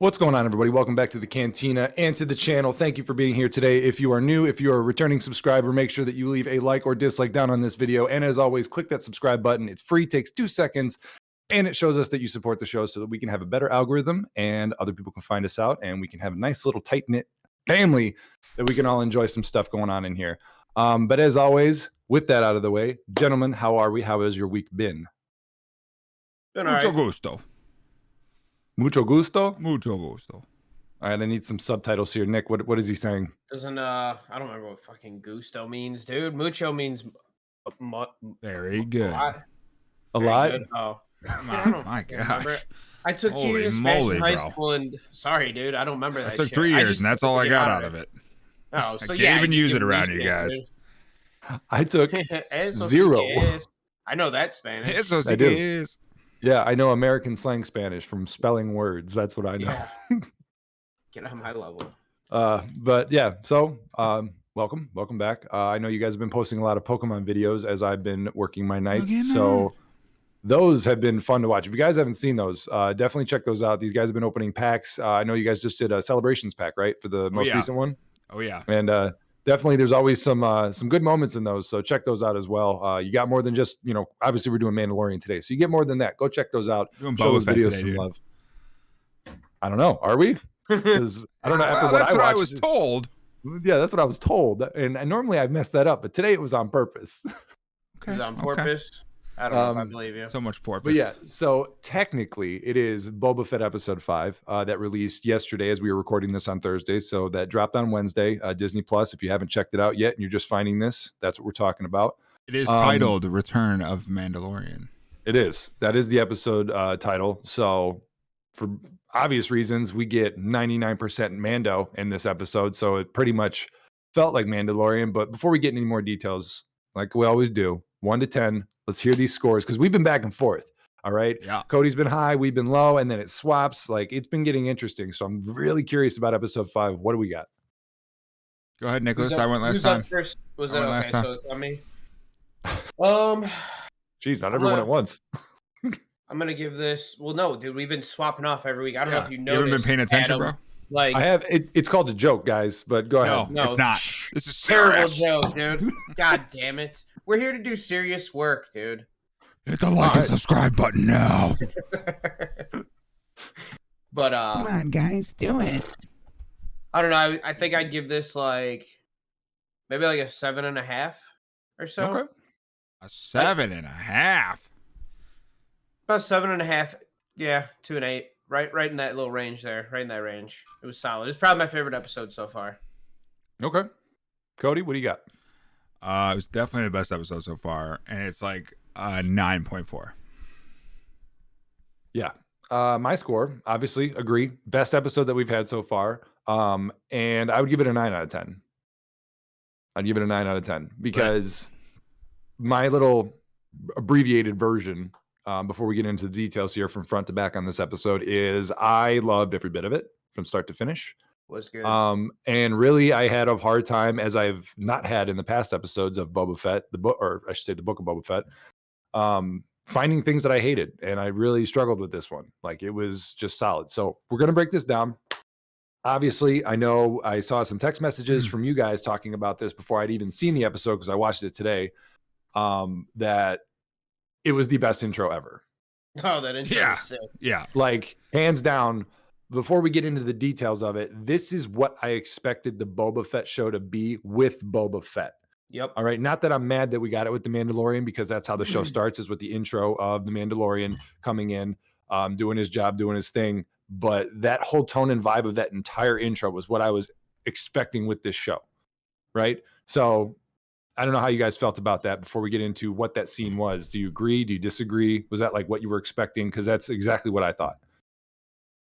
What's going on, everybody? Welcome back to the Cantina and to the channel. Thank you for being here today. If you are new, if you are a returning subscriber, make sure that you leave a like or dislike down on this video. And as always, click that subscribe button. It's free, takes 2 seconds, and it shows us that you support the show so that we can have a better algorithm and other people can find us out and we can have a nice little tight-knit family that we can all enjoy some stuff going on in here. But as always, with that out of the way, gentlemen, how are we? How has your week been? Mucho gusto. Mucho gusto? Mucho gusto. All right, I need some subtitles here. Nick, what is he saying? Doesn't I don't remember what fucking gusto means, dude. Mucho means Very good. A lot? Good. Oh, My gosh. I took 2 years of Spanish in high school, and sorry, dude, I don't remember that. I took shit. 3 years, and that's all I got out of it. Oh, so I yeah, can't even use it can around use you guys. dude. I took Eso zero. sí que es. I know that Spanish. Eso sí I do. que es. Yeah, I know American slang Spanish from spelling words. That's what I know. Yeah. Get on my level. But yeah, so welcome back. I know you guys have been posting a lot of Pokemon videos as I've been working my nights. Pokemon. So those have been fun to watch. If you guys haven't seen those, definitely check those out. These guys have been opening packs. I know you guys just did a celebrations pack, right, for the most recent one. Oh yeah. And definitely, there's always some good moments in those. So check those out as well. You got more than just, obviously we're doing Mandalorian today, so you get more than that. Go check those out. Doing Show Boba those Fett videos today, some dude. love. I don't know. Are we? Because I don't know. After Well, what that's I what I watched, was told. yeah, that's what I was told. And normally I messed that up, but today it was on purpose. Is it on purpose? I don't know if I believe you. So much porpoise. But yeah, so technically it is Boba Fett episode 5 that released yesterday as we were recording this on Thursday. So that dropped on Wednesday, Disney Plus. If you haven't checked it out yet and you're just finding this, that's what we're talking about. It is titled Return of Mandalorian. It is. That is the episode title. So for obvious reasons, we get 99% Mando in this episode. So it pretty much felt like Mandalorian. But before we get any more details, like we always do, 1 to 10, let's hear these scores because we've been back and forth. All right. Yeah. Cody's been high, we've been low, and then it swaps. Like it's been getting interesting. So I'm really curious about episode 5. What do we got? Go ahead, Nicholas. I went last Who's time. up first? Was I it went last okay? time. So it's on me. Jeez, not everyone at once. I'm gonna give this. Well, no, dude, we've been swapping off every week. I don't know if you You noticed. haven't been paying attention, Adam, bro? Like I have. It's called a joke, guys. But go ahead. No, it's not. This is terrible serious. joke, dude. God damn it. We're here to do serious work, dude. Hit the like and subscribe button now. But Come on, guys, do it. I don't know. I think I'd give this like maybe like a 7.5 or so. Okay. A 7.5. About 7.5. Yeah, 2 and 8. Right in that little range there. Right in that range. It was solid. It's probably my favorite episode so far. Okay. Cody, what do you got? It was definitely the best episode so far, and it's like 9.4. Yeah. My score, obviously, agree. Best episode that we've had so far. And I would give it a 9 out of 10. I'd give it a 9 out of 10 because my little abbreviated version, before we get into the details here from front to back on this episode, is I loved every bit of it from start to finish. Was good. And really, I had a hard time, as I've not had in the past episodes of Boba Fett, the book, or I should say, the Book of Boba Fett, finding things that I hated, and I really struggled with this one. Like it was just solid. So we're gonna break this down. Obviously, I know I saw some text messages from you guys talking about this before I'd even seen the episode because I watched it today. That it was the best intro ever. Oh, that intro was sick. Yeah. Like hands down. Before we get into the details of it, this is what I expected the Boba Fett show to be with Boba Fett. Yep. All right. Not that I'm mad that we got it with the Mandalorian because that's how the show starts, is with the intro of the Mandalorian coming in, doing his job, doing his thing. But that whole tone and vibe of that entire intro was what I was expecting with this show. Right. So I don't know how you guys felt about that before we get into what that scene was. Do you agree? Do you disagree? Was that like what you were expecting? Because that's exactly what I thought.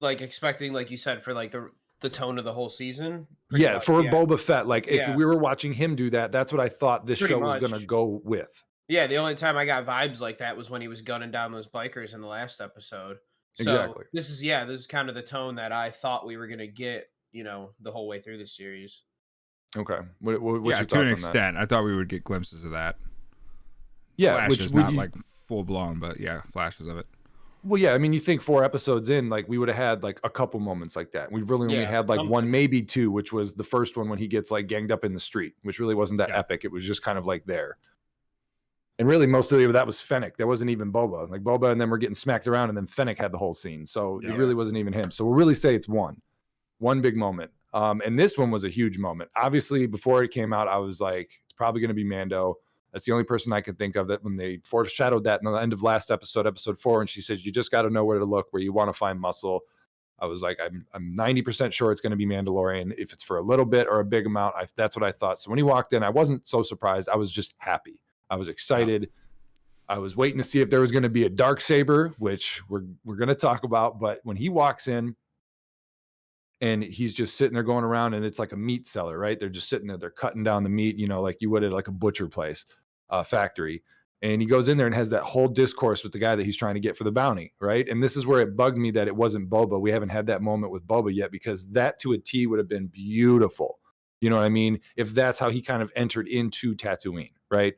Like expecting, like you said, for like the tone of the whole season. Yeah, much, for Boba Fett. Like if Yeah. we were watching him do that, that's what I thought this Pretty show was much. going to go with. Yeah, the only time I got vibes like that was when he was gunning down those bikers in the last episode. So Exactly. this is kind of the tone that I thought we were gonna get, the whole way through the series. Okay. What's Yeah, your to an thoughts on that? extent. I thought we would get glimpses of that. Yeah, Flashes, which not like full blown, but yeah, flashes of it. Well, yeah, I mean, you think 4 episodes in, like, we would have had, like, a couple moments like that. We've really only Yeah, had, like, 1, something. maybe 2, which was the first one when he gets, like, ganged up in the street, which really wasn't that Yeah. epic. It was just kind of, like, there. And really, mostly that was Fennec. That wasn't even Boba. Like, Boba and then we're getting smacked around, and then Fennec had the whole scene. So it Yeah. really wasn't even him. So we'll really say it's one big moment. And this one was a huge moment. Obviously, before it came out, I was like, it's probably going to be Mando. That's the only person I could think of that when they foreshadowed that in the end of last episode, episode 4, and she says, you just got to know where to look, where you want to find muscle. I was like, I'm 90% sure it's going to be Mandalorian. If it's for a little bit or a big amount, that's what I thought. So when he walked in, I wasn't so surprised. I was just happy. I was excited. Yeah. I was waiting to see if there was going to be a darksaber, which we're going to talk about. But when he walks in and he's just sitting there going around, and it's like a meat seller, right? They're just sitting there. They're cutting down the meat, like you would at like a butcher place, factory. And he goes in there and has that whole discourse with the guy that he's trying to get for the bounty, right? And this is where it bugged me that it wasn't Boba. We haven't had that moment with Boba yet, because that to a T would have been beautiful. You know what I mean? If that's how he kind of entered into Tatooine, right?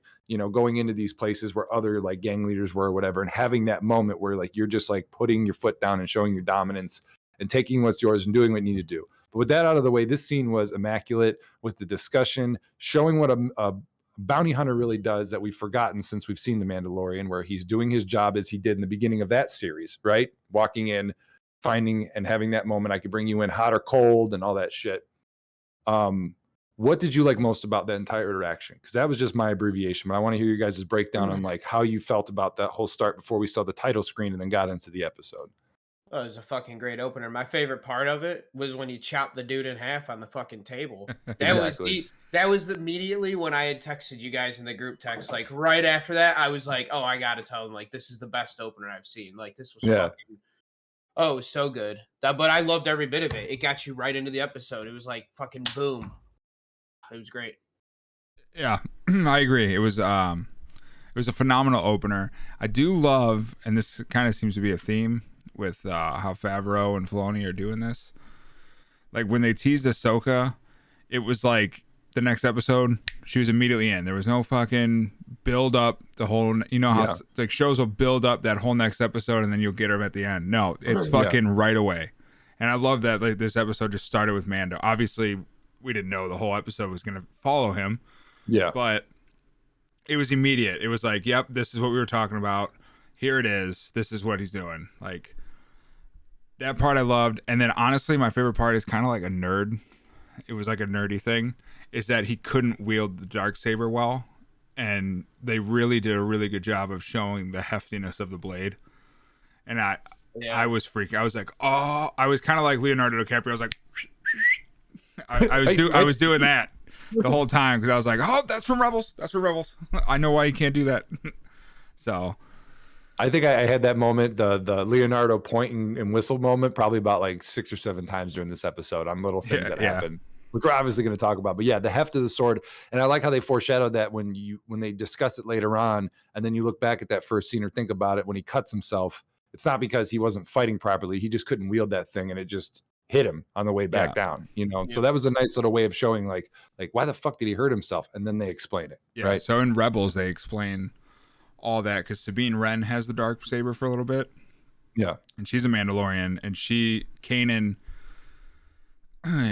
Going into these places where other like gang leaders were or whatever, and having that moment where like you're just like putting your foot down and showing your dominance and taking what's yours and doing what you need to do. But with that out of the way, this scene was immaculate with the discussion, showing what a bounty hunter really does that we've forgotten since we've seen The Mandalorian, where he's doing his job as he did in the beginning of that series, right? Walking in, finding and having that moment, I could bring you in hot or cold and all that shit. What did you like most about that entire interaction? Because that was just my abbreviation, but I want to hear you guys' breakdown on like how you felt about that whole start before we saw the title screen and then got into the episode. Oh, it was a fucking great opener. My favorite part of it was when he chopped the dude in half on the fucking table. Exactly. That was immediately when I had texted you guys in the group text. Like right after that, I was like, "Oh, I gotta tell them like this is the best opener I've seen. Like this was fucking oh, it was so good." But I loved every bit of it. It got you right into the episode. It was like fucking boom. It was great. Yeah, I agree. It was a phenomenal opener. I do love, and this kind of seems to be a theme with how Favreau and Filoni are doing this. Like when they teased Ahsoka, it was like the next episode she was immediately in. There was no fucking build up the whole. How like shows will build up that whole next episode and then you'll get her at the end. No, it's fucking right away. And I love that like this episode just started with Mando. Obviously, we didn't know the whole episode was going to follow him. Yeah. But it was immediate. It was like, yep, this is what we were talking about. Here it is. This is what he's doing. Like, that part I loved. And then, honestly, my favorite part is kind of like a nerd. It was like a nerdy thing. Is that he couldn't wield the darksaber well. And they really did a really good job of showing the heftiness of the blade. And I was freaking. I was like, oh. I was kind of like Leonardo DiCaprio. I was like... I was doing that the whole time because I was like, oh, that's from Rebels. That's from Rebels. I know why you can't do that. So I think I had that moment, the Leonardo point and whistle moment, probably about like 6 or 7 times during this episode on little things that happen, which we're obviously going to talk about. But yeah, the heft of the sword, and I like how they foreshadowed that when they discuss it later on, and then you look back at that first scene or think about it when he cuts himself. It's not because he wasn't fighting properly; he just couldn't wield that thing, and it just hit him on the way back down, So that was a nice little way of showing like why the fuck did he hurt himself, and then they explain it. Yeah, right. So in Rebels they explain all that because Sabine Wren has the dark saber for a little bit. Yeah, and she's a Mandalorian, and Kanan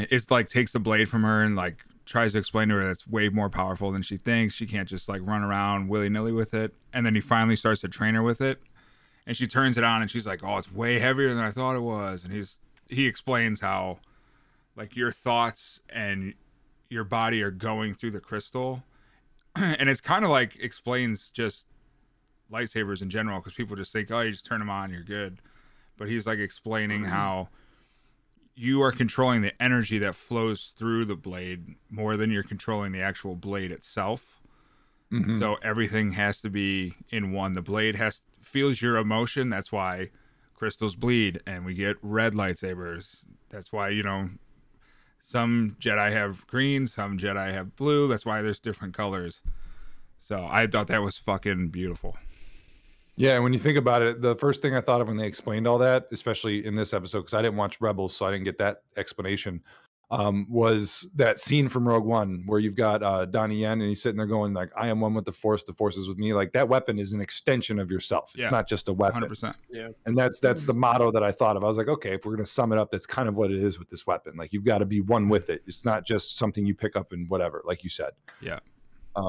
is like takes the blade from her and like tries to explain to her that's way more powerful than she thinks. She can't just like run around willy-nilly with it. And then he finally starts to train her with it, and she turns it on and she's like, oh, it's way heavier than I thought it was. And he explains how like your thoughts and your body are going through the crystal. And it's kind of like explains just lightsabers in general, because people just think, oh, you just turn them on, you're good. But he's like explaining how you are controlling the energy that flows through the blade more than you're controlling the actual blade itself. Mm-hmm. So everything has to be in one. The blade feels your emotion. That's why crystals bleed and we get red lightsabers. That's why, some Jedi have green, some Jedi have blue. That's why there's different colors. So I thought that was fucking beautiful. Yeah, and when you think about it, the first thing I thought of when they explained all that, especially in this episode, because I didn't watch Rebels, so I didn't get that explanation. was that scene from Rogue One where you've got Donnie Yen and he's sitting there going like, I am one with the Force is with me. Like that weapon is an extension of yourself. It's not just a weapon. 100%. Yeah. And that's the motto that I thought of. I was like, okay, if we're going to sum it up, that's kind of what it is with this weapon. Like you've got to be one with it. It's not just something you pick up and whatever, like you said. Yeah.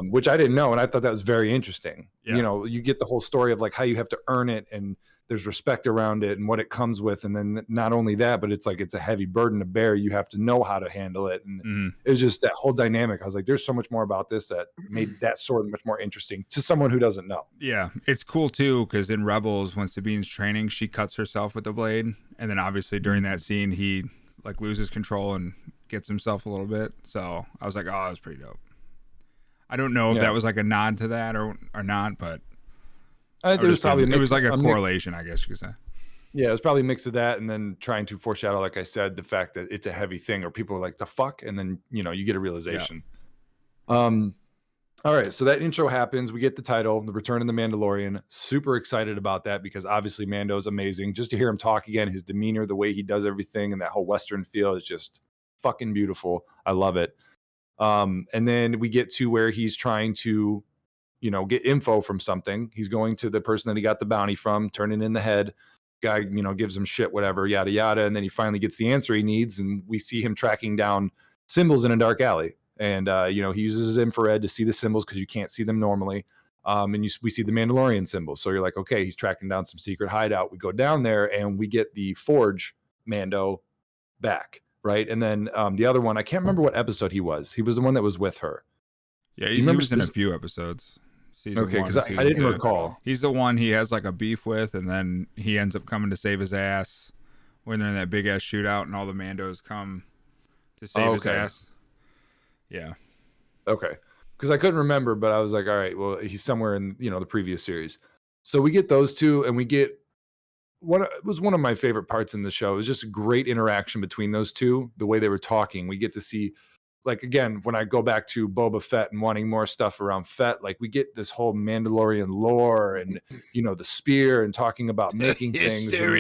Which I didn't know. And I thought that was very interesting. Yeah. You know, you get the whole story of like how you have to earn it and there's respect around it and what it comes with. And then not only that, but it's like, it's a heavy burden to bear. You have to know how to handle it. And it was just that whole dynamic. I was like, there's so much more about this that made that sword much more interesting to someone who doesn't know. Yeah. It's cool too. Cause in Rebels, when Sabine's training, she cuts herself with the blade. And then obviously during that scene, he like loses control and gets himself a little bit. So I was like, oh, that was pretty dope. I don't know if that was like a nod to that or not, but I think it was probably it was like a correlation, I guess you could say. Yeah, it was probably a mix of that and then trying to foreshadow, like I said, the fact that it's a heavy thing or people are like, the fuck? And then, you know, you get a realization. Yeah. All right, so that intro happens. We get the title, The Return of the Mandalorian. Super excited about that because obviously Mando's amazing. Just to hear him talk again, his demeanor, the way he does everything, and that whole Western feel is just fucking beautiful. I love it. And then we get to where he's trying to, you know, get info from something. He's going to the person that he got the bounty from, turning in the head. Guy, you know, gives him shit, whatever, yada, yada. And then he finally gets the answer he needs. And we see him tracking down symbols in a dark alley. And, you know, he uses his infrared to see the symbols because you can't see them normally. And we see the Mandalorian symbols. So you're like, okay, he's tracking down some secret hideout. We go down there and we get the Forge Mando back. Right. And then the other one, I can't remember what episode he was. He was the one that was with her. Yeah, he was in a few episodes. Okay, because I didn't recall. He's the one he has like a beef with, and then he ends up coming to save his ass when they're in that big ass shootout, and all the Mandos come to save his ass. Yeah. Okay, because I couldn't remember, but I was like, all right, well, he's somewhere in, you know, the previous series. So we get those two, and we get it was one of my favorite parts in the show. It was just a great interaction between those two. The way they were talking, we get to see. Like, again, when I go back to Boba Fett and wanting more stuff around Fett, like we get this whole Mandalorian lore and, you know, the spear and talking about making things. And,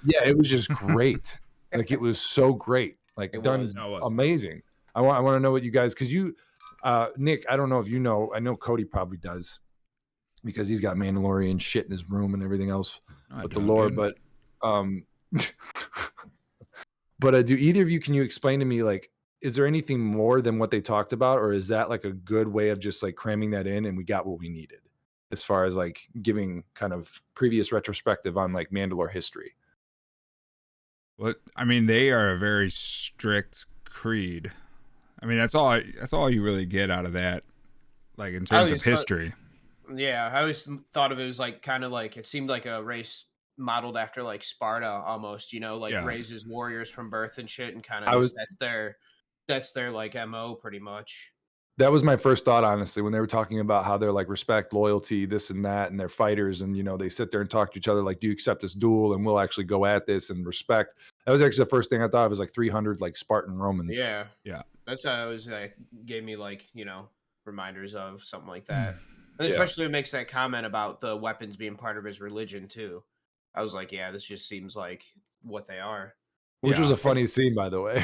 yeah, it was just great. Like, it was so great. Like, amazing. I want to know what you guys, because you, Nick, I don't know if you know, I know Cody probably does because he's got Mandalorian shit in his room and everything else with the lore. But, but do either of you, can you explain to me, like, is there anything more than what they talked about, or is that like a good way of just like cramming that in and we got what we needed as far as like giving kind of previous retrospective on like Mandalore history? Well, I mean, they are a very strict creed. I mean, that's all you really get out of that, like in terms of history. I always thought of it as like kind of like it seemed like a race modeled after like Sparta almost, you know, like raises warriors from birth and shit, and kind of that's their like MO pretty much. That was my first thought, honestly, when they were talking about how they're like respect, loyalty, this and that, and they're fighters, and you know they sit there and talk to each other like, do you accept this duel, and we'll actually go at this and respect. That was actually the first thing I thought. It was like 300 like Spartan Romans. Yeah. That's how it was like gave me like, you know, reminders of something like that. And especially when it makes that comment about the weapons being part of his religion too. I was like, yeah, this just seems like what they are. Which was a funny scene, by the way.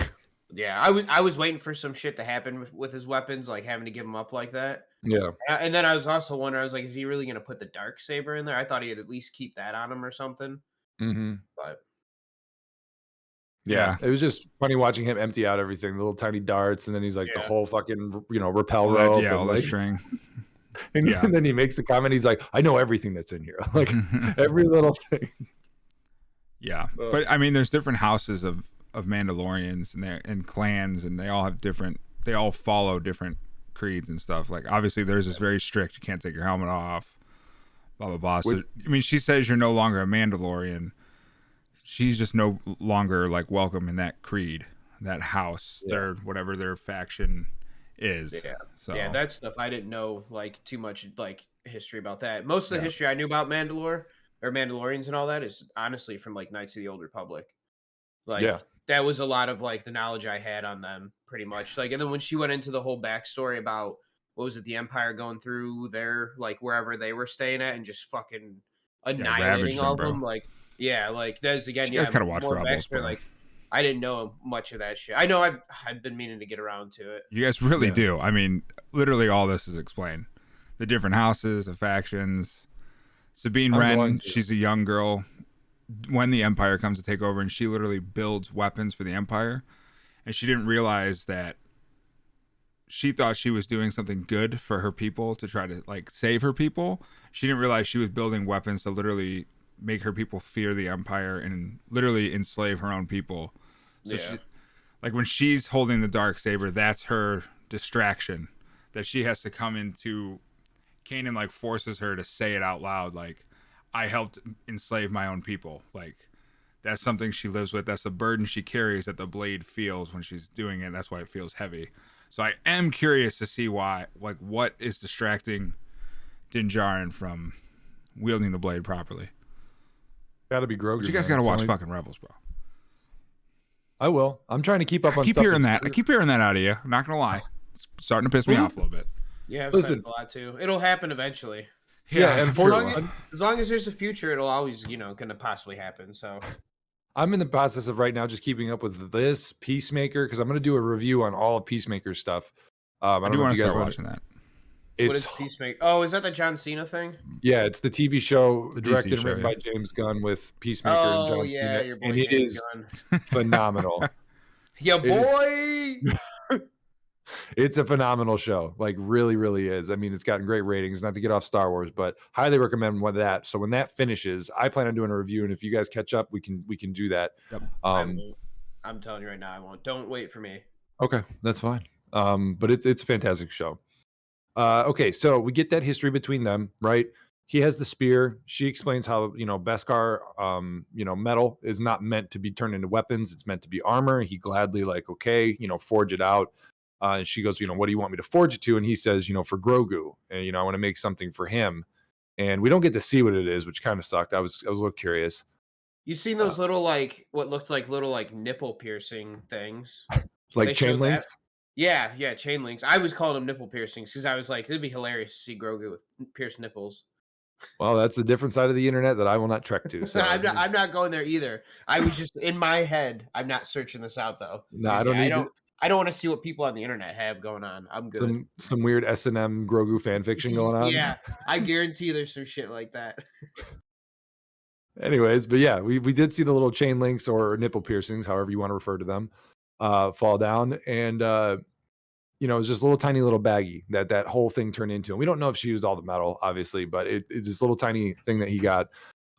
Yeah, I was waiting for some shit to happen with his weapons, like having to give them up like that. Yeah. And then I was also wondering, I was like, is he really going to put the dark saber in there? I thought he'd at least keep that on him or something. Mm-hmm. But yeah, it was just funny watching him empty out everything, the little tiny darts, and then he's like the whole fucking, you know, rappel rope. Yeah, all that string. And then he makes the comment, he's like, I know everything that's in here. Like every little thing. Yeah. But I mean, there's different houses of Mandalorians and clans, and they all follow different creeds and stuff. Like obviously theirs is very strict. You can't take your helmet off, blah, blah, blah. So, I mean, she says you're no longer a Mandalorian. She's just no longer like welcome in that creed, that house, their whatever their faction is. Yeah. So yeah, that stuff I didn't know like too much like history about that. Most of the history I knew about Mandalore or Mandalorians and all that is honestly from like Knights of the Old Republic. Like that was a lot of like the knowledge I had on them pretty much. Like, and then when she went into the whole backstory about what was it, the Empire going through their like wherever they were staying at and just fucking annihilating all of them. Like, like that's again, you guys kind of watch more Rebels, backstory, like I didn't know much of that shit. I know I've been meaning to get around to it. You guys really Yeah. do. I mean, literally all this is explained. The different houses, the factions. Sabine I'm going Wren, to. she's a young girl when the Empire comes to take over, and she literally builds weapons for the Empire. And she didn't realize that she thought she was doing something good for her people to try to like save her people. She didn't realize she was building weapons to literally make her people fear the Empire and literally enslave her own people. So Yeah. like when she's holding the dark saber, that's her distraction that she has to come into. Kanan like forces her to say it out loud, like, I helped enslave my own people. Like, that's something she lives with. That's the burden she carries that the blade feels when she's doing it. That's why it feels heavy. So I am curious to see why, like, what is distracting Din Djarin from wielding the blade properly. Gotta be Grogu. You guys man. gotta It's watch only- fucking Rebels, bro. I will. I'm trying to keep up on I keep stuff hearing that's that. I keep hearing that out of you. I'm not gonna lie. It's starting to piss me off a little bit. Yeah, I've Listen. said a lot too. It'll happen eventually. Yeah, and I'm for- sure. As long as there's a future, it'll always, gonna possibly happen. So I'm in the process of right now just keeping up with this Peacemaker because I'm going to do a review on all of Peacemaker stuff. I I don't do know want if to you guys start want watching that. what is It's Peacemaker? Oh, is that the John Cena thing? yeah, it's the TV show The DC directed and show, written yeah. by James Gunn with Peacemaker and Oh John yeah, Cena, your boy and it James is Gunn. phenomenal. Yeah, It is- boy. It's a phenomenal show, like really, really is. I mean, it's gotten great ratings. Not to get off Star Wars, but highly recommend that. So when that finishes, I plan on doing a review, and if you guys catch up, we can do that. Yep. I won't. I'm telling you right now, I won't. Don't wait for me. Okay, that's fine. But it's a fantastic show. Okay, so we get that history between them, right? He has the spear. She explains how Beskar, metal is not meant to be turned into weapons. It's meant to be armor. He gladly forge it out. And she goes, what do you want me to forge it to? And he says, for Grogu, and I want to make something for him. And we don't get to see what it is, which kind of sucked. I was a little curious. You seen those little what looked like little nipple piercing things? Like They chain showed that. links. Yeah, chain links. I was calling them nipple piercings because I was like, it'd be hilarious to see Grogu with pierced nipples. Well, that's a different side of the internet that I will not trek to. So I'm not going there either. I was just in my head. I'm not searching this out though. No, I don't need to. I don't want to see what people on the internet have going on. I'm good. Some weird S&M Grogu fan fiction going on. Yeah, I guarantee there's some shit like that. Anyways, but yeah, we did see the little chain links or nipple piercings, however you want to refer to them, fall down, and it was just a little tiny little baggie that whole thing turned into. And we don't know if she used all the metal, obviously, but it's this little tiny thing that he got.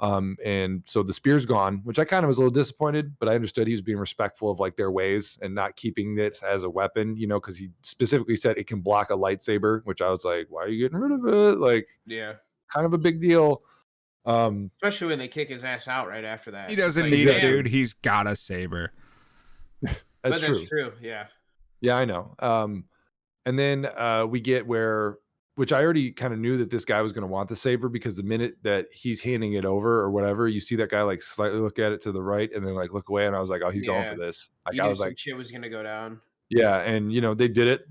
And so the spear's gone, which I kind of was a little disappointed, but I understood he was being respectful of like their ways and not keeping this as a weapon, because he specifically said it can block a lightsaber, which I was like, why are you getting rid of it? Like, Yeah, kind of a big deal. especially when they kick his ass out right after that. He doesn't It's like, need it, damn. dude. He's got a saber. But That's true. Yeah. Yeah, I know. And then we get which I already kind of knew that this guy was going to want the saber because the minute that he's handing it over or whatever, you see that guy like slightly look at it to the right and then like look away. And I was like, oh, he's going for this. Like, You I knew was some like, shit was gonna go down. yeah. And, they did it.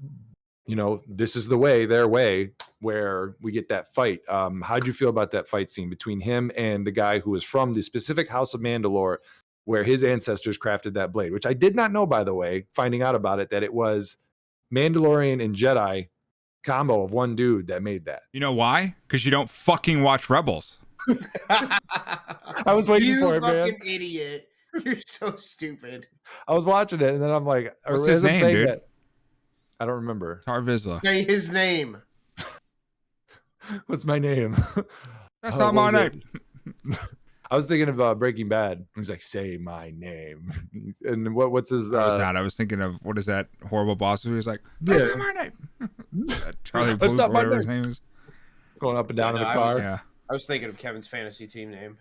This is the way, their way, where we get that fight. How'd you feel about that fight scene between him and the guy who is from the specific house of Mandalore where his ancestors crafted that blade, which I did not know, by the way, finding out about it, that it was Mandalorian and Jedi combo of one dude that made that. You know why? Because you don't fucking watch Rebels. I was waiting for it, man. You fucking idiot. You're so stupid. I was watching it, and then I'm like, What's as his I'm name, saying dude? that- I don't remember. Tar Vizsla. Say his name. What's my name? That's Oh, not my what was name. I was thinking of Breaking Bad. He's like, say my name. And what's his? What was that? I was thinking of what is that horrible boss who was like, that's not my name. Charlie That's Bluth, not my whatever his name. name is. Going up and down in Yeah, the no, I car. was- Yeah. I was thinking of Kevin's fantasy team name.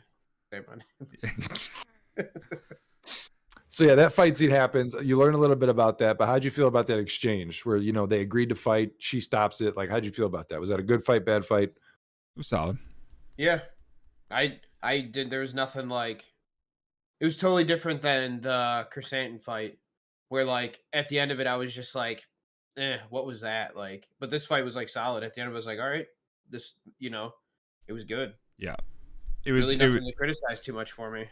Say my name. So yeah, that fight scene happens. You learn a little bit about that, but how'd you feel about that exchange where they agreed to fight? She stops it. Like, how'd you feel about that? Was that a good fight, bad fight? It was solid. Yeah. I did. There was nothing like. It was totally different than the Chrysanthemum fight, where like at the end of it, I was just like, what was that like? But this fight was like solid. At the end of it, I was like, all right, this, it was good. Yeah. It was Really it, nothing to criticize too much for me.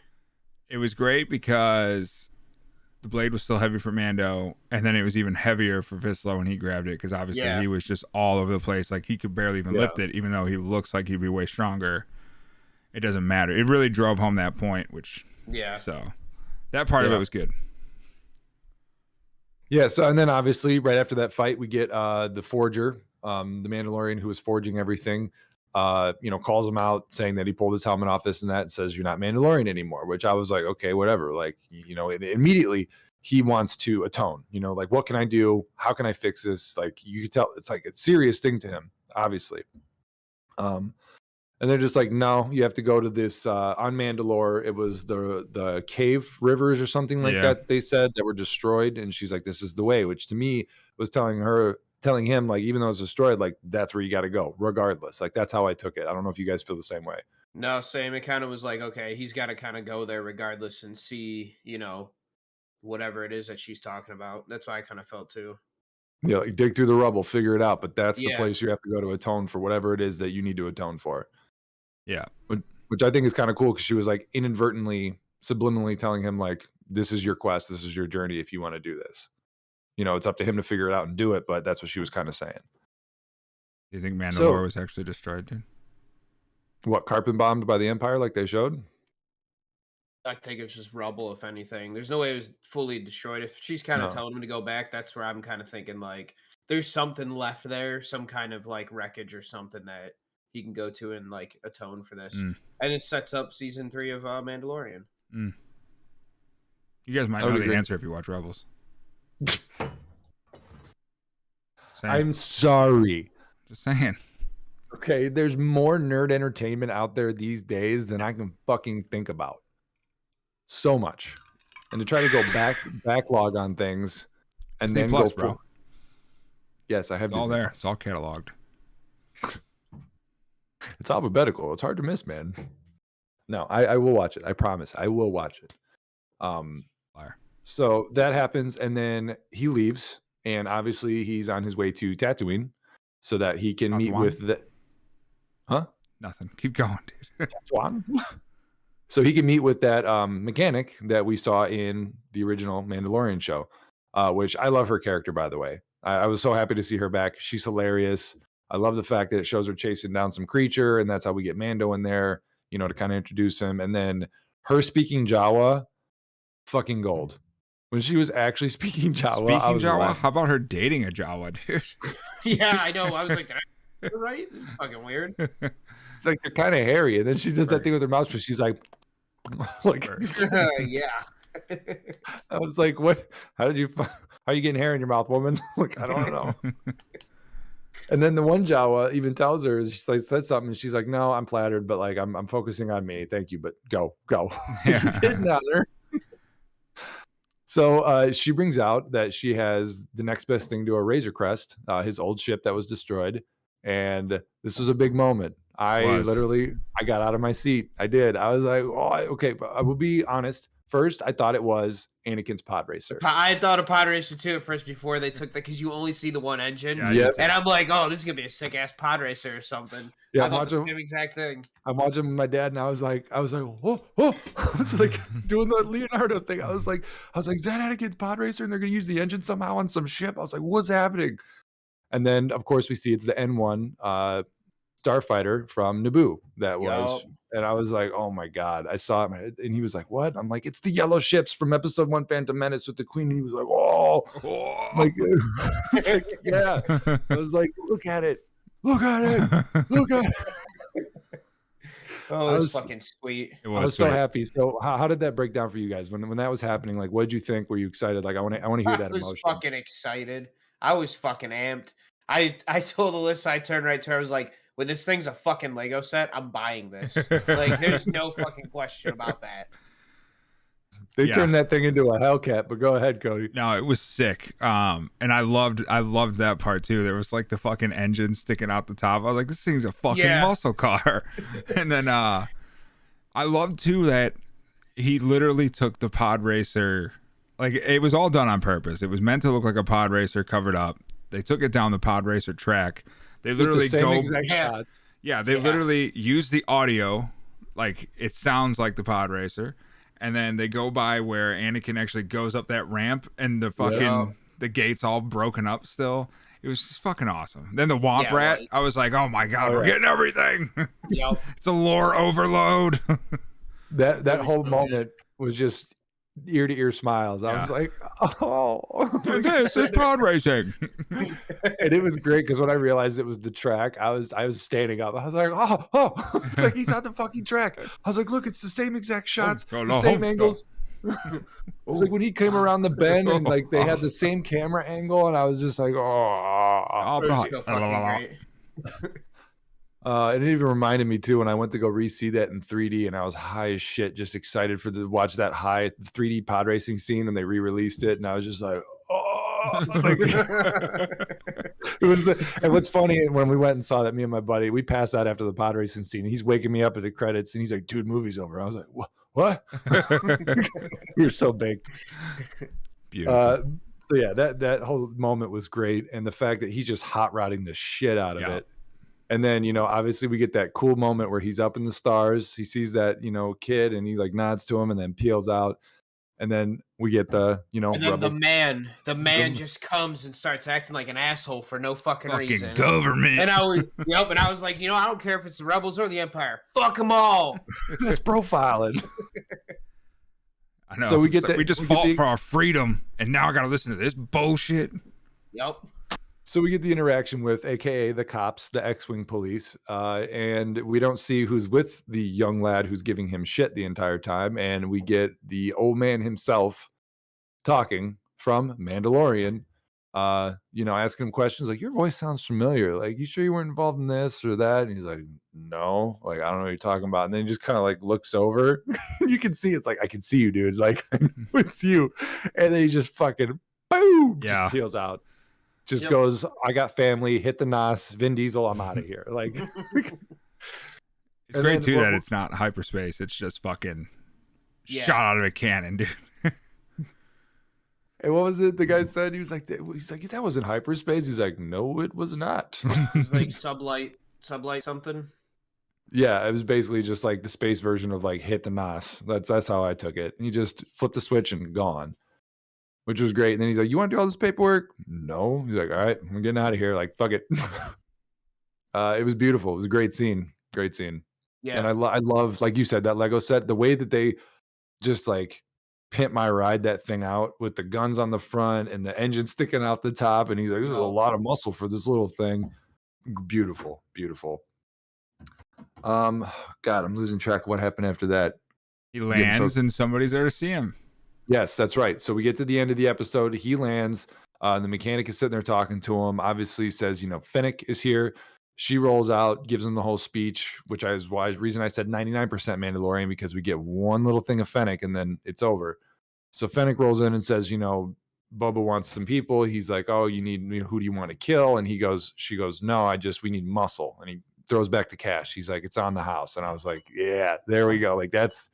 it was great because the blade was still heavy for Mando, and then it was even heavier for Vizsla when he grabbed it, because obviously he was just all over the place. Like, he could barely even lift it, even though he looks like he'd be way stronger. It doesn't matter. It really drove home that point, which so that part of it was good. Yeah. So, and then obviously right after that fight, we get the forger, the Mandalorian who was forging everything. Calls him out saying that he pulled his helmet off, this and that, and says you're not Mandalorian anymore, which I was like, okay, whatever. Like, immediately he wants to atone, like, what can I do? How can I fix this? Like, you can tell it's like a serious thing to him, obviously. And they're just like, no, you have to go to this on Mandalore. It was the cave rivers or something like that, they said, that were destroyed. And she's like, this is the way, which to me was telling him, like, even though it's destroyed, like, that's where you got to go regardless. Like, that's how I took it. I don't know if you guys feel the same way. No, same. It kind of was like, okay, he's got to kind of go there regardless and see, whatever it is that she's talking about. That's why I kind of felt too. Yeah, like, dig through the rubble, figure it out. But that's the place you have to go to atone for whatever it is that you need to atone for. Yeah. Which I think is kind of cool, because she was like inadvertently, subliminally telling him, like, this is your quest, this is your journey if you want to do this. It's up to him to figure it out and do it, but that's what she was kind of saying. Do you think Mandalore was actually destroyed, dude? What, carpet bombed by the Empire like they showed? I think it's just rubble, if anything. There's no way it was fully destroyed. If she's kind of telling him to go back, that's where I'm kind of thinking, like, there's something left there, some kind of, like, wreckage or something that he can go to and, like, atone for this. And it sets up season 3 of Mandalorian. You guys might know the answer if you watch Rebels. I'm sorry. Just saying. Okay, there's more nerd entertainment out there these days than I can fucking think about. So much. And to try to go backlog on things and Disney then Plus, go bro. Yes, I have It's all Disney there. Plus. It's all cataloged. It's alphabetical. It's hard to miss, man. No, I will watch it. I promise. I will watch it. Liar. So that happens, and then he leaves, and obviously he's on his way to Tatooine so that he can meet with the... Huh? Nothing. Keep going, dude. Tatooine? So he can meet with that mechanic that we saw in the original Mandalorian show, which I love her character, by the way. I was so happy to see her back. She's hilarious. I love the fact that it shows her chasing down some creature, and that's how we get Mando in there, to kind of introduce him. And then her speaking Jawa, fucking gold. When she was actually speaking Jawa, I was Jawa? laughing. How about her dating a Jawa, dude? Yeah, I know. I was like, did I right? This is fucking weird. It's like they're kind of hairy, and then she does that thing with her mouth, but she's like, yeah. I was like, what? How are you getting hair in your mouth, woman? Like, I don't know. And then the one Jawa even tells her, she's like, says something, and she's like, no, I'm flattered, but like, I'm focusing on me. Thank you, but go. He's hitting on her. So she brings out that she has the next best thing to a Razor Crest, his old ship that was destroyed. And this was a big moment. I got out of my seat. I did. I was like, oh, okay. But I will be honest. First, I thought it was Anakin's pod racer. I thought a pod racer too at first before they took that, because you only see the one engine. Yeah, and I'm like, oh, this is gonna be a sick ass pod racer or something. Yeah, I thought the same exact thing. I'm watching with my dad, and I was like, oh. I was like doing the Leonardo thing. I was like, is that Anakin's pod racer, and they're gonna use the engine somehow on some ship? I was like, what's happening? And then, of course, we see it's the N1 starfighter from Naboo that was. And I was like, oh my God. I saw it, and he was like, what? I'm like, it's the yellow ships from episode 1 Phantom Menace with the Queen. And he was like, oh. Like, yeah. I was like, look at it. Look at it. Oh, it was fucking sweet. I was so happy. So how did that break down for you guys? When that was happening, like, what did you think? Were you excited? Like, I want to hear that emotion. I was fucking excited. I was fucking amped. I told Alyssa, I turned right to her, I was like, when this thing's a fucking Lego set, I'm buying this. Like, there's no fucking question about that. They turned that thing into a Hellcat, but go ahead, Cody. No, it was sick. And I loved that part too. There was like the fucking engine sticking out the top. I was like, this thing's a fucking muscle car. And then I loved too that he literally took the pod racer. Like, it was all done on purpose. It was meant to look like a pod racer covered up. They took it down the pod racer track. They literally exact shots. Yeah, they literally use the audio, like it sounds like the pod racer, And then they go by where Anakin actually goes up that ramp, and the fucking the gate's all broken up still. It was just fucking awesome. Then the Womp Rat, I was like, oh my god, we're getting everything. Yep. It's a lore overload. That whole moment was just ear to ear smiles. I was like, oh, this is pod racing. And it was great because when I realized it was the track, I was standing up. I was like, oh, it's like he's on the fucking track. I was like, look, it's the same exact shots, the same angles. It's like when he came around the bend and like they had the same camera angle, and I was just like, and it even reminded me too when I went to go re-see that in 3D, and I was high as shit, just excited to watch that 3D pod racing scene, and they re-released it, and I was just like, like, it was and what's funny, when we went and saw that, me and my buddy, we passed out after the pod racing scene. He's waking me up at the credits, and he's like, "Dude, movie's over." I was like, "What?" We were so baked. Beautiful. So yeah, that whole moment was great, and the fact that he's just hot rodding the shit out of it. And then, obviously we get that cool moment where he's up in the stars. He sees that, kid, and he like nods to him and then peels out. And then we get the, and then the man just comes and starts acting like an asshole for no fucking reason. Government. And I was like, I don't care if it's the rebels or the Empire. Fuck them all. That's profiling. I know. So we just fought for our freedom, and now I got to listen to this bullshit. Yep. So we get the interaction with, AKA the cops, the X-Wing police, and we don't see who's with the young lad who's giving him shit the entire time. And we get the old man himself talking from Mandalorian, asking him questions like, your voice sounds familiar. Like, you sure you weren't involved in this or that? And he's like, no, like, I don't know what you're talking about. And then he just kind of like looks over. You can see, it's like, I can see you, dude. Like, it's you. And then he just fucking, boom, just peels out. Just goes, I got family, hit the NOS, Vin Diesel, I'm out of here. Like, it's great too that it's not hyperspace. It's just fucking shot out of a cannon, dude. And what was it the guy said? He was like, that wasn't hyperspace. He's like, no, it was not. It was like sublight something. Yeah, it was basically just like the space version of like hit the NOS. That's how I took it. And he just flipped the switch and gone. Which was great. And then he's like, you want to do all this paperwork? No. He's like, all right, I'm getting out of here. Like, fuck it. It was beautiful. It was a great scene. Great scene. Yeah. And I love, like you said, that Lego set, the way that they just like pimp my ride that thing out with the guns on the front and the engine sticking out the top. And he's like, there's a lot of muscle for this little thing. Beautiful. Beautiful. God, I'm losing track of what happened after that. He lands and somebody's there to see him. Yes, that's right. So we get to the end of the episode. He lands. The mechanic is sitting there talking to him. Obviously says, Fennec is here. She rolls out, gives him the whole speech, which is why reason I said 99% Mandalorian, because we get one little thing of Fennec and then it's over. So Fennec rolls in and says, Boba wants some people. He's like, oh, who do you want to kill? And she goes, no, we need muscle. And he throws back the cash. He's like, it's on the house. And I was like, yeah, there we go. Like, that's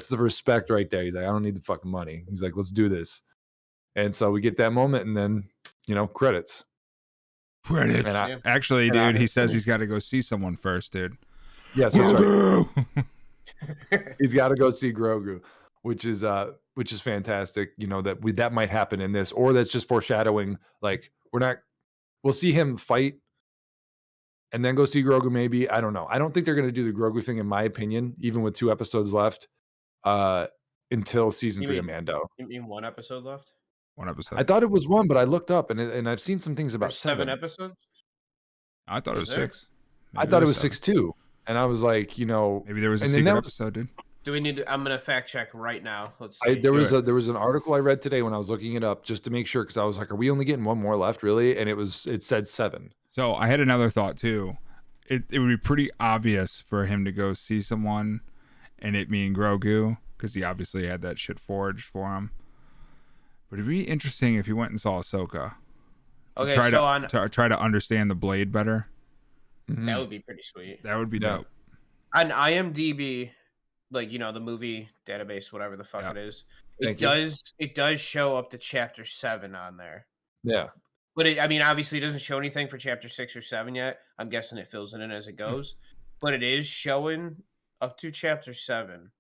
the respect right there. He's like, I don't need the fucking money. He's like, let's do this. And so we get that moment and then, credits. And actually, dude, he says he's got to go see someone first, dude. Yes, that's right. He's got to go see Grogu, which is fantastic. That might happen in this, or that's just foreshadowing. Like, we'll see him fight and then go see Grogu. Maybe, I don't know. I don't think they're going to do the Grogu thing, in my opinion, even with 2 episodes left. Until season 3 of Mando. You mean 1 episode left? 1 episode. I thought it was 1, but I looked up and I've seen some things about There's 7 episodes. I thought it was 6. I thought it was 6 too, and I was like, maybe there was a secret episode, dude. Do we need to? I'm gonna fact check right now. Let's see. There was an article I read today when I was looking it up just to make sure, because I was like, are we only getting 1 more left, really? And it said 7. So I had another thought too. It would be pretty obvious for him to go see someone, and it being Grogu, because he obviously had that shit forged for him. But it'd be interesting if he went and saw Ahsoka. Okay, try to understand the blade better. Mm-hmm. That would be pretty sweet. That would be dope. On IMDb, like the movie database, whatever the fuck it is, it does show up to chapter 7 on there. Yeah. But obviously it doesn't show anything for chapter 6 or 7 yet. I'm guessing it fills it in as it goes. But it is showing up to chapter 7.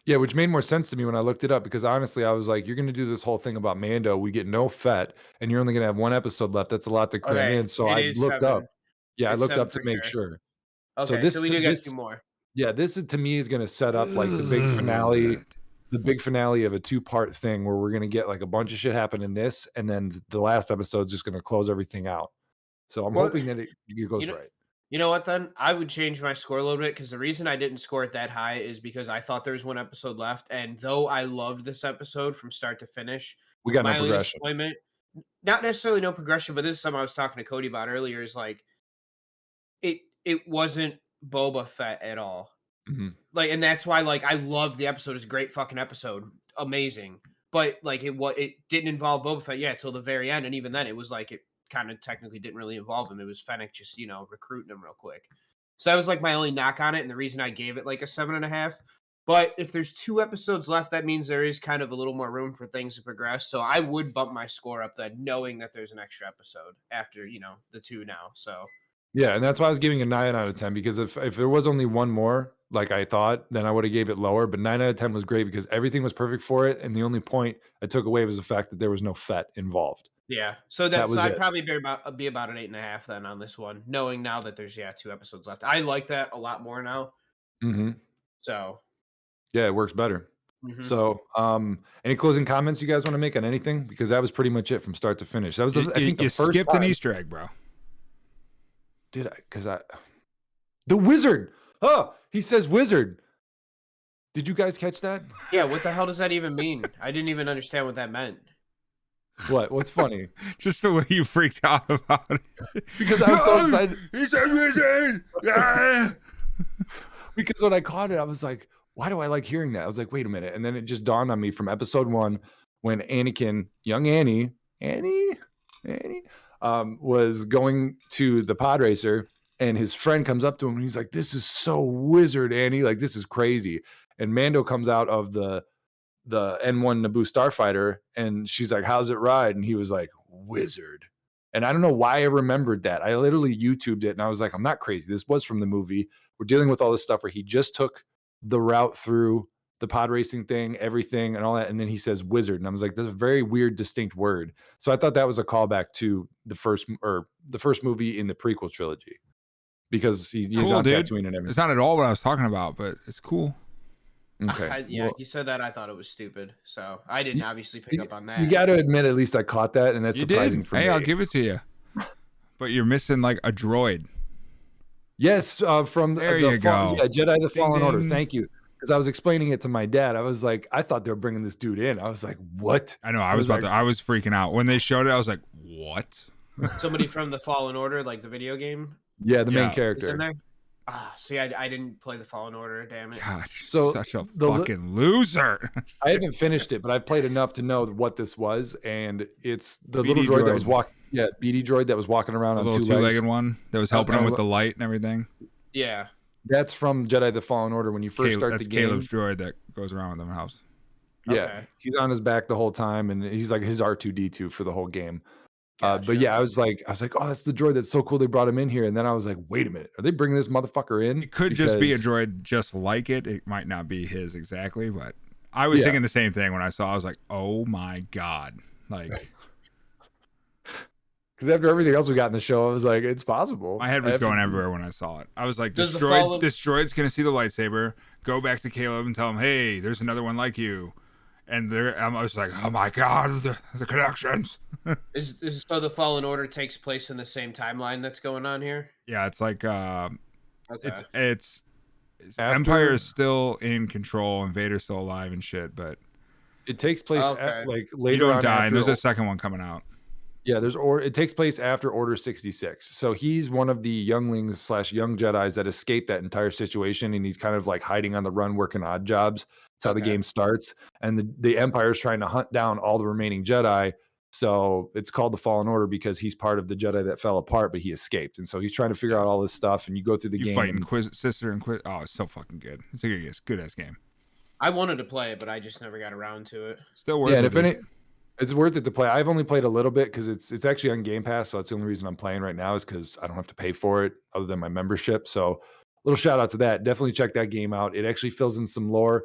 Yeah, which made more sense to me when I looked it up because honestly, I was like, "You're gonna do this whole thing about Mando. We get no Fett, and you're only gonna have one episode left. That's a lot to cram Okay, in." So it I is looked up. 7. Yeah, I It's looked 7 up to for make sure. sure. So Okay, so we do get 2 this more. yeah, this is, to me is gonna set up like the big finale of a two-part thing where we're gonna get like a bunch of shit happen in this, and then the last episode's just gonna close everything out. So I'm Well, hoping that it you goes know right. you know what then? I would change my score a little bit because the reason I didn't score it that high is because I thought there was 1 episode left, and though I loved this episode from start to finish, We got no my only progression. disappointment, not necessarily no progression, but this is something I was talking to Cody about earlier, is like it wasn't Boba Fett at all. Mhm. Like, and that's why, like, I love the episode. It's a great fucking episode, amazing. But like, it didn't involve Boba Fett yet till the very end, and even then, it was like it kind of technically didn't really involve him. It was Fennec just recruiting him real quick. So that was like my only knock on it, and the reason I gave it like a 7.5. But if there's 2 episodes left, that means there is kind of a little more room for things to progress. So I would bump my score up then, knowing that there's an extra episode after the 2 now. So Yeah, and that's why I was giving a 9 out of 10 because if there was only one more, like I thought, then I would have gave it lower. But 9 out of 10 was great because everything was perfect for it, and the only point I took away was the fact that there was no Fett involved. yeah, so That that's was I'd it. probably be about an 8.5 then on this one, knowing now that there's 2 episodes left. I like that a lot more now. Mhm. So, Yeah, it works better. mhm. So, any closing comments you guys want to make on anything? Because that was pretty much it from start to finish. That was, You, I you, think, the you first skipped an time. Easter egg, bro. Did I? Because the wizard. Oh, he says wizard. Did you guys catch that? Yeah, what the hell does that even mean? I didn't even understand what that meant. What? What's funny? Just the way you freaked out about it. Because I was so excited. He said wizard. Yeah. Because when I caught it, I was like, why do I like hearing that? I was like, wait a minute. And then it just dawned on me from episode 1 when Anakin, young Annie, was going to the pod racer and his friend comes up to him and he's like, this is so wizard, Annie. Like, this is crazy. And Mando comes out of the N1 Naboo starfighter and she's like, how's it ride? And he was like, wizard. And I don't know why I remembered that. I literally YouTubed it and I was like, I'm not crazy. This was from the movie. We're dealing with all this stuff where he just took the route through the pod racing thing, everything and all that. And then he says wizard. And I was like, that's a very weird, distinct word. So I thought that was a callback to the first movie in the prequel trilogy because he's Cool, on dude. Tatooine and It's everything. not at all what I was talking about, but it's cool. Okay. Yeah, you said that. I thought it was stupid. So I didn't obviously pick up on that. You got to admit, at least I caught that. And that's You surprising did. for Hey, me. I'll give it to you. But you're missing like a droid. Yes, from There you go. Yeah, Jedi: The Ding, Fallen Order. ding. Thank you. Because I was explaining it to my dad. I was like, I thought they were bringing this dude in. I was like, what? I know. I was freaking out when they showed it. I was like, what? Somebody from the Fallen Order, like the video game, Yeah, the main Yeah. is in character. there. See, I didn't play the Fallen Order. Damn it. God, So, such a the li- fucking loser. I haven't finished it, but I've played enough to know what this was, and it's the BD little droid that droid. was walking. Yeah, BD droid that was walking around The on little 2 legs. two-legged one that was helping him Okay. with the light and everything. Yeah. That's from Jedi: The Fallen Order when you first start the That's game. Caleb's droid that goes around with him in the house. Yeah, Okay. he's on his back the whole time, and he's like his R2D2 for the whole game. But Gotcha. yeah, I was like, oh, that's the droid. That's so cool. They brought him in here, and then I was like, wait a minute, are they bringing this motherfucker in? It could just be a Because- droid just like it. It might not be his exactly, but I was Yeah. thinking the same thing when I saw. I was like, oh my god, like Because after everything else we got in the show, I was like, it's possible. my head was I have going to- everywhere when I saw it. I was like, Does this the Fallen- droid's gonna see the lightsaber, go back to Caleb and tell him, hey, there's another one like you. And I was like, oh my god, the connections. Is so the Fallen Order takes place in the same timeline that's going on here? Yeah, it's like Okay. it's After- Empire is still in control and Vader's still alive and shit, but It takes place Okay. like you later don't on. die. And after- there's a second one coming out. Yeah, it takes place after Order 66. So he's one of the younglings / young Jedis that escaped that entire situation, and he's kind of like hiding on the run, working odd jobs. That's how the Okay. game starts. And the Empire is trying to hunt down all the remaining Jedi. So it's called the Fallen Order because he's part of the Jedi that fell apart, but he escaped. And so he's trying to figure out all this stuff. And you go through the You game. fight and- Sister and Oh, it's so fucking good. It's a good ass game. I wanted to play it, but I just never got around to it. Still worth yeah, and it. if any, it's worth it to play. I've only played a little bit because it's actually on Game Pass. So that's the only reason I'm playing right now is because I don't have to pay for it other than my membership. So little shout out to that. Definitely check that game out. It actually fills in some lore.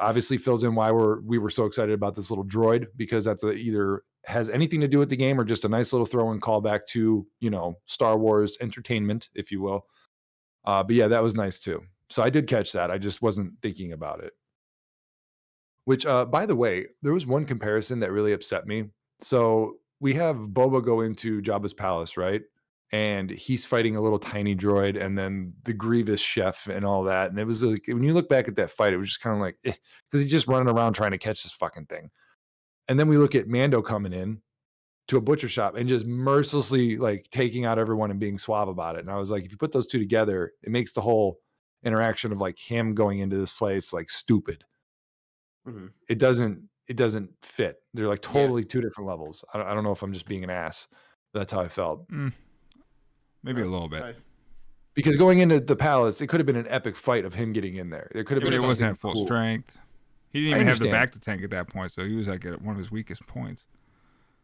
obviously fills in why we were so excited about this little droid, because that's either has anything to do with the game or just a nice little throw-in callback to, Star Wars entertainment, if you will. But yeah, that was nice too. So I did catch that. I just wasn't thinking about it. Which, by the way, there was one comparison that really upset me. So we have Boba go into Jabba's palace, right? And he's fighting a little tiny droid, and then the Grievous chef and all that. And it was like, when you look back at that fight, it was just kind of like, because he's just running around trying to catch this fucking thing. And then we look at Mando coming in to a butcher shop and just mercilessly like taking out everyone and being suave about it. And I was like, if you put those two together, it makes the whole interaction of like him going into this place like stupid. Mhm. It doesn't fit. They're like totally two different levels. I don't know if I'm just being an ass. But that's how I felt. Maybe a little bit. Because going into the palace, it could have been an epic fight of him getting in there. It could have But been. it wasn't at full strength. He didn't even have the back to tank at that point, so he was like at one of his weakest points.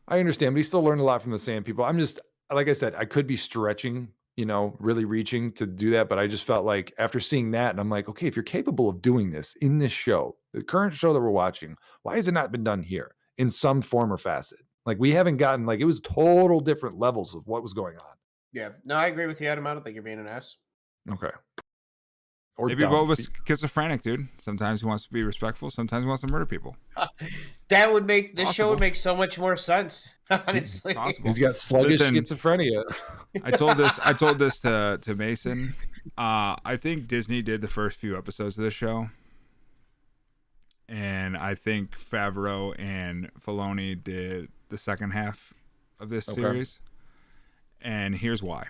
I understand, but he still learned a lot from the Sand People. I'm just, like I said, I could be stretching, really reaching to do that, but I just felt like after seeing that, and I'm like, okay, if you're capable of doing this in this show, the current show that we're watching, why has it not been done here in some form or facet? Like we haven't gotten, like it was total different levels of what was going on. Yeah, no, I agree with you, Adam. I don't think you're being an ass. Okay. Or maybe Boba's schizophrenic, dude. Sometimes he wants to be respectful. Sometimes he wants to murder people. That would make this show would make so much more sense. Honestly, he's got sluggish schizophrenia. I told this to Mason. I think Disney did the first few episodes of this show, and I think Favreau and Filoni did the second half of this series. And here's why.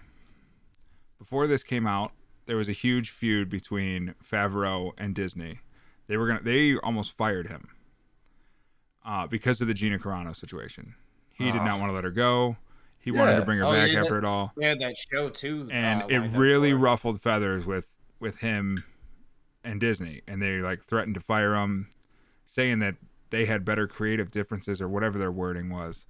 Before this came out, there was a huge feud between Favreau and Disney. They almost fired him because of the Gina Carano situation. He did not want to let her go. He wanted to bring her back after it all. Yeah, that show too. And it really ruffled feathers with him and Disney. And they like threatened to fire him, saying that they had better creative differences or whatever their wording was.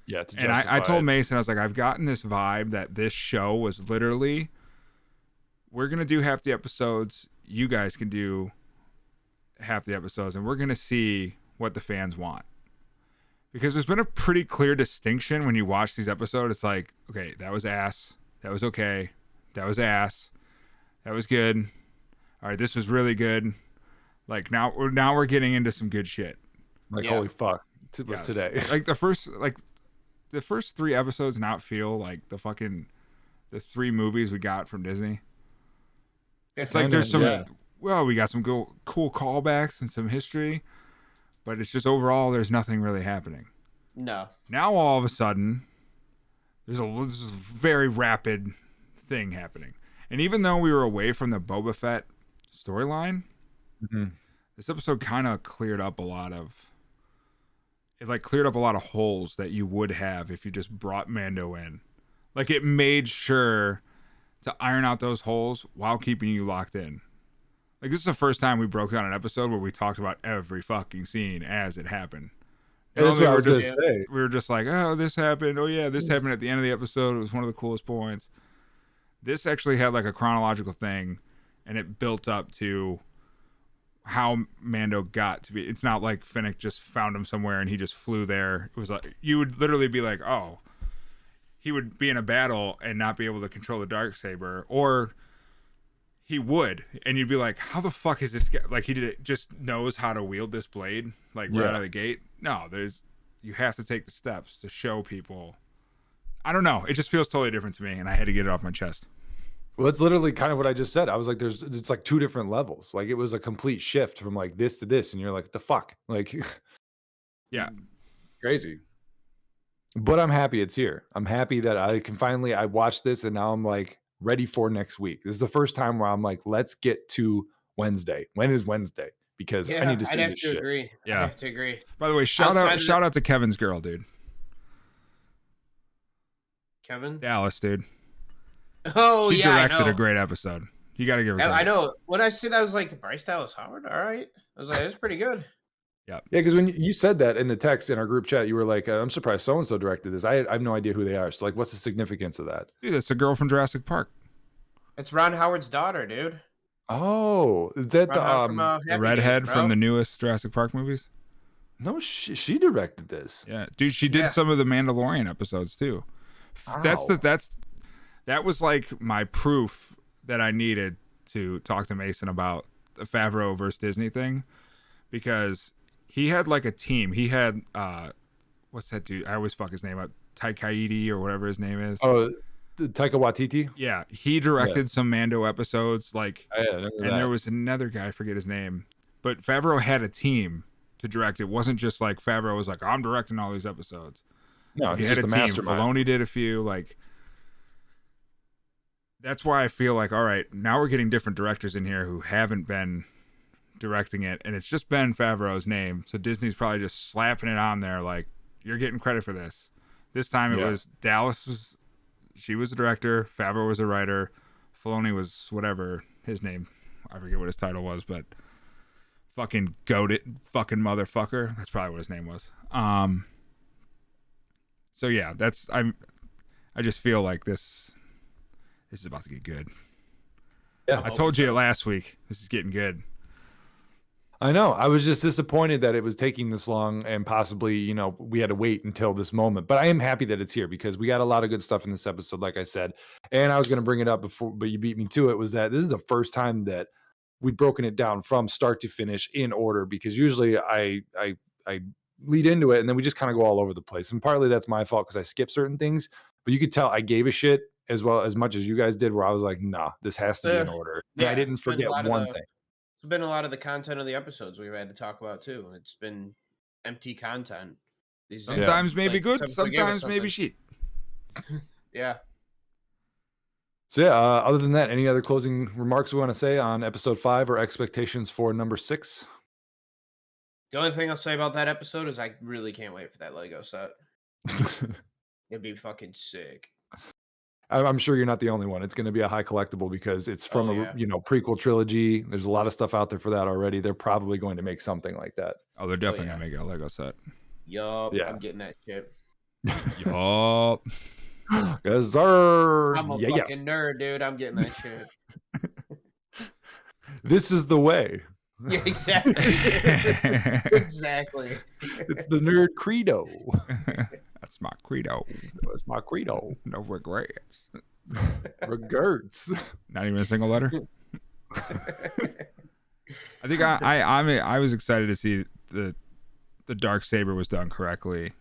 Yeah, to and I told Mason, I was like, I've gotten this vibe that this show was literally, we're going to do half the episodes, you guys can do half the episodes, and we're going to see what the fans want. Because there's been a pretty clear distinction when you watch these episodes. It's like, okay, that was ass. That was okay. That was ass. That was good. All right, this was really good. Like now we're getting into some good shit. Like, holy fuck. It was today. Like the first 3 episodes not feel like the 3 movies we got from Disney. It's like there's some, we got some cool callbacks and some history, but it's just overall there's nothing really happening. No. Now all of a sudden, there's this very rapid thing happening. And even though we were away from the Boba Fett storyline, this episode kind of cleared up a lot of holes that you would have if you just brought Mando in. Like it made sure to iron out those holes while keeping you locked in. Like this is the first time we broke down an episode where we talked about every fucking scene as it happened. That's what I was we were just like, oh, this happened. Oh yeah, this happened at the end of the episode. It was one of the coolest points. This actually had like a chronological thing, and it built up to how Mando got to be. It's not like Finnick just found him somewhere and he just flew there. It was like you would literally be like, oh, he would be in a battle and not be able to control the Darksaber, or he would, and you'd be like, how the fuck is this guy? Like just knows how to wield this blade right out of the gate. No, you have to take the steps to show people. I don't know. It just feels totally different to me, and I had to get it off my chest. Well, that's literally kind of what I just said. I was like, it's like 2 different levels. Like it was a complete shift from like this to this. And you're like, what the fuck? Like, yeah, crazy. But I'm happy it's here. I'm happy that I watched this and now I'm like ready for next week. This is the first time where I'm like, let's get to Wednesday. When is Wednesday? Because I need to see this shit. Agree. Yeah. I have to agree. By the way, shout out to Kevin's girl, dude. Kevin? Dallas, dude. Oh, she directed a great episode. You got to give her I know. When I see that, I was like, Bryce Dallas Howard? All right. I was like, that's pretty good. Yeah. Yeah, because when you said that in the text in our group chat, you were like, I'm surprised so-and-so directed this. I have no idea who they are. So, like, what's the significance of that? Dude, that's the girl from Jurassic Park. It's Ron Howard's daughter, dude. Oh, is that the from The Happy Days, redhead from bro. the newest Jurassic Park movies. No, she directed this. Yeah, dude, she did Yeah. some of the Mandalorian episodes too. Wow. That was like my proof that I needed to talk to Mason about the Favreau versus Disney thing, because he had like a team. He had what's that dude? I always fuck his name up. Taika or whatever his name is. Oh, Taika Waititi. Yeah, he directed some Mando episodes. Like, Yeah, I remember and that. there was another guy, I forget his name, but Favreau had a team to direct. It wasn't just like Favreau was like, I'm directing all these episodes. No, He he's had just a a team. mastermind. Filoni did a few. Like, that's why I feel like, all right, now we're getting different directors in here who haven't been directing it, and it's just been Favreau's name. So Disney's probably just slapping it on there, like, you're getting credit for this. This time it was Dallas she was the director, Favreau was a writer, Filoni was whatever his name, I forget what his title was, but fucking goated fucking motherfucker. That's probably what his name was. So yeah, I just feel like this is about to get good. Yeah, I told you it last week. This is getting good. I know. I was just disappointed that it was taking this long and possibly, we had to wait until this moment. But I am happy that it's here because we got a lot of good stuff in this episode, like I said. And I was going to bring it up before, but you beat me to it, was that this is the first time that we've broken it down from start to finish in order, because usually I lead into it and then we just kind of go all over the place. And partly that's my fault because I skip certain things, but you could tell I gave a shit as well as much as you guys did, where I was like, nah, this has to be in order. And I didn't it's been forget one thing. It's been a lot of the content of the episodes we've had to talk about too. It's been empty content. Sometimes maybe like, good, sometimes maybe shit. Yeah. So yeah, other than that, any other closing remarks we want to say on episode 5 or expectations for number 6? The only thing I'll say about that episode is I really can't wait for that Lego set. It'd be fucking sick. I'm sure you're not the only one. It's going to be a high collectible because it's from a prequel trilogy. There's a lot of stuff out there for that already. They're probably going to make something like that. Oh, they're definitely gonna make a Lego set. Yup. Yeah. I'm getting that shit. Yup. Yes, sir. I'm a fucking nerd, dude. I'm getting that shit. This is the way. Yeah, exactly. Exactly. It's the nerd credo. That's my credo. That's my credo. No regrets. Regrets. Not even a single letter. I think I was excited to see the dark saber was done correctly.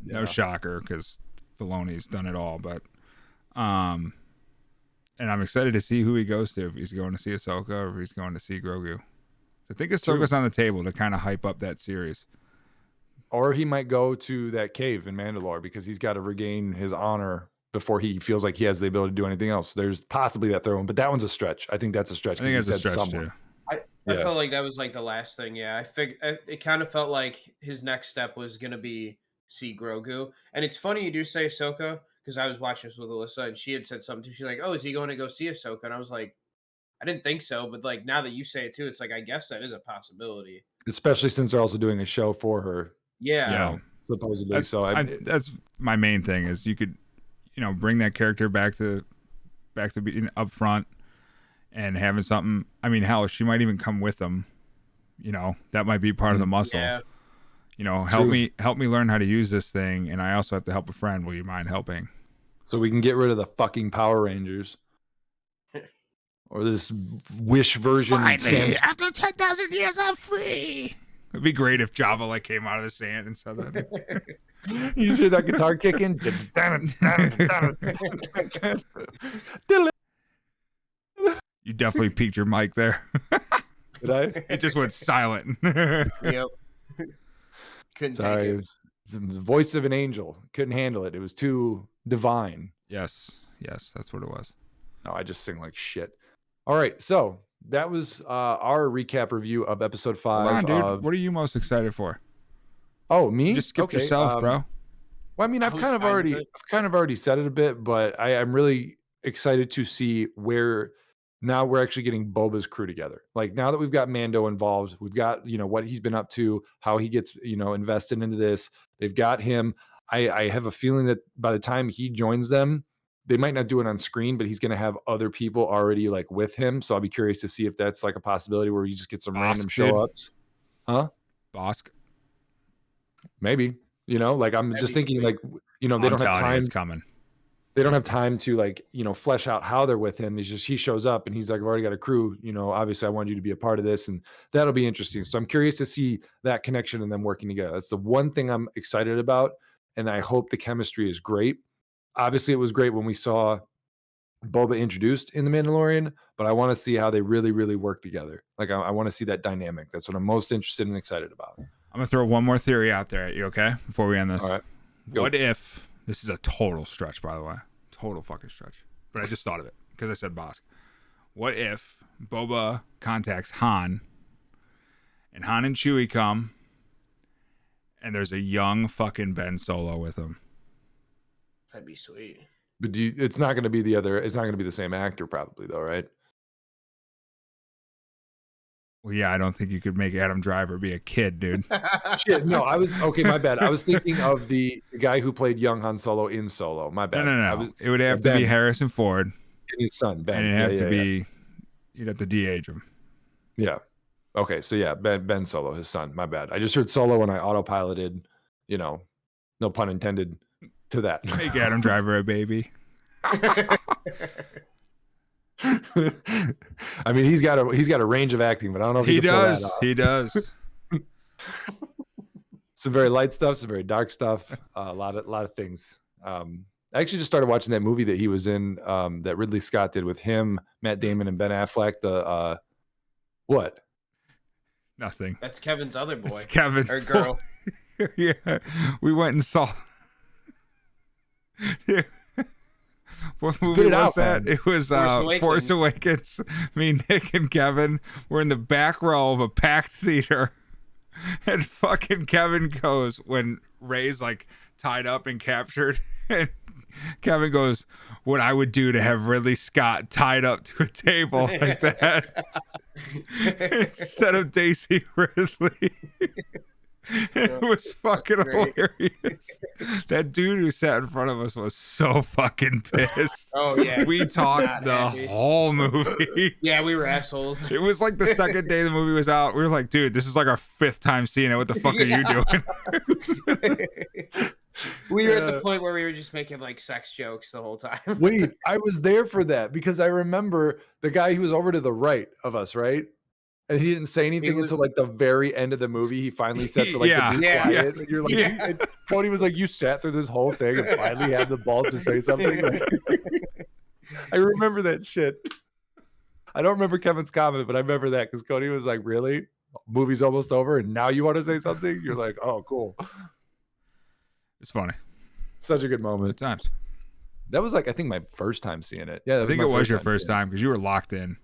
No shocker because Filoni's done it all, but and I'm excited to see who he goes to, if he's going to see Ahsoka or if he's going to see Grogu. I think Ahsoka's on the table to kind of hype up that series. Or he might go to that cave in Mandalore because he's got to regain his honor before he feels like he has the ability to do anything else. There's possibly that third one, but that one's a stretch. I think that's a stretch. I think that's a stretch too. I felt like that was like the last thing. Yeah, it kind of felt like his next step was gonna be see Grogu. And it's funny you do say Ahsoka because I was watching this with Alyssa and she had said something too. She's like, "Oh, is he going to go see Ahsoka?" And I was like, I didn't think so, but like now that you say it too, it's like I guess that is a possibility. Especially since they're also doing a show for her. Yeah. Supposedly. That's my main thing is you could, bring that character back to being up front and having something. I mean, hell, she might even come with them. That might be part of the muscle. Yeah. Help me learn how to use this thing, and I also have to help a friend. Will you mind helping? So we can get rid of the fucking Power Rangers. Or this Wish version. Finally, after 10,000 years, I'm free. It'd be great if Java came out of the sand and said that. You hear that guitar kicking? You definitely peaked your mic there. Did I? It just went silent. Yep. Couldn't Sorry, take it it. was the voice of an angel. Couldn't handle it. It was too divine. Yes, that's what it was. No, I just sing like shit. All right, so that was our recap review of episode 5. Hold on, dude. What are you most excited for? Oh, me? You just skipped yourself, bro. Well, I mean, I've kind of already said it a bit, but I'm really excited to see where now we're actually getting Boba's crew together. Like now that we've got Mando involved, we've got, what he's been up to, how he gets, invested into this. They've got him. I have a feeling that by the time he joins them, they might not do it on screen, but he's going to have other people already like with him. So I'll be curious to see if that's like a possibility where you just get some random show ups. Huh? Bosk. Maybe, like I'm just thinking like, they don't have time. It's coming. They don't have time to like, flesh out how they're with him. He shows up and he's like, I've already got a crew, obviously I wanted you to be a part of this, and that'll be interesting. So I'm curious to see that connection and them working together. That's the one thing I'm excited about. And I hope the chemistry is great. Obviously it was great when we saw Boba introduced in The Mandalorian, but I want to see how they really, really work together. Like I want to see that dynamic. That's what I'm most interested and excited about. I'm going to throw one more theory out there at you, okay? Before we end this. All right. What if, this is a total stretch, by the way. Total fucking stretch. But I just thought of it because I said Bosk. What if Boba contacts Han and Han and Chewie come and there's a young fucking Ben Solo with him? That'd be sweet. But it's not going to be it's not going to be the same actor probably though, right? Well, yeah, I don't think you could make Adam Driver be a kid, dude. Shit, no, okay, my bad. I was thinking of the guy who played young Han Solo in Solo. My bad. No. It would have to be Harrison Ford. And his son, Ben. And it'd have to be, you'd have to de-age him. Yeah. Okay, so yeah, Ben Solo, his son. My bad. I just heard Solo and I autopiloted, no pun intended, to that. Make Adam Driver a baby. I mean, he's got a range of acting, but I don't know if he does. He does. Some very light stuff, some very dark stuff, a lot of things. I actually just started watching that movie that he was in, that Ridley Scott did with him, Matt Damon, and Ben Affleck. The what? Nothing. That's Kevin's other boy. It's Kevin or girl. Yeah, we went and saw. Yeah. What movie was that? Man. It was Force Awakens. Me, Nick, and Kevin were in the back row of a packed theater, and fucking Kevin goes when Rey's like tied up and captured, and Kevin goes, "What I would do to have Ridley Scott tied up to a table like that instead of Daisy Ridley." It was fucking hilarious. That dude who sat in front of us was so fucking pissed. Oh yeah, we talked the whole movie. Yeah, we were assholes. It was like the second day the movie was out. We were like, dude, this is like our 5th time seeing it. What the fuck are you doing? We were at the point where we were just making like sex jokes the whole time. Wait, I was there for that because I remember the guy who was over to the right of us, right? And he didn't say anything until like the very end of the movie. He finally said for like to be quiet. And you're like, and Cody was like, you sat through this whole thing and finally had the balls to say something. Like, I remember that shit. I don't remember Kevin's comment, but I remember that because Cody was like, really? Movie's almost over and now you want to say something? You're like, oh, cool. It's funny. Such a good moment. Good times. That was like, I think my first time seeing it. Yeah, I think it was your first time because you were locked in.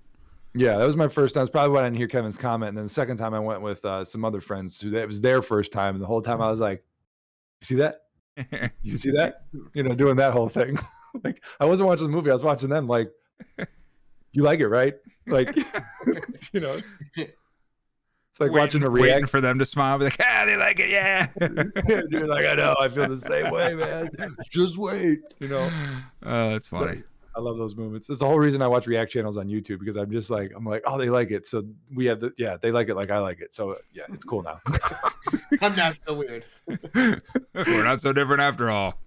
Yeah, that was my first time. It's probably why I didn't hear Kevin's comment. And then the second time I went with some other friends who it was their first time. And the whole time I was like, you see that? You see that? Doing that whole thing. Like, I wasn't watching the movie. I was watching them like, you like it, right? Like, it's like watching a react. Waiting for them to smile. Be like, they like it, yeah. You're like, I know. I feel the same way, man. Just wait, That's funny. I love those moments. It's the whole reason I watch react channels on YouTube because I'm like, oh, they like it. So we have they like it like I like it. So yeah, it's cool now. I'm not so weird. We're not so different after all.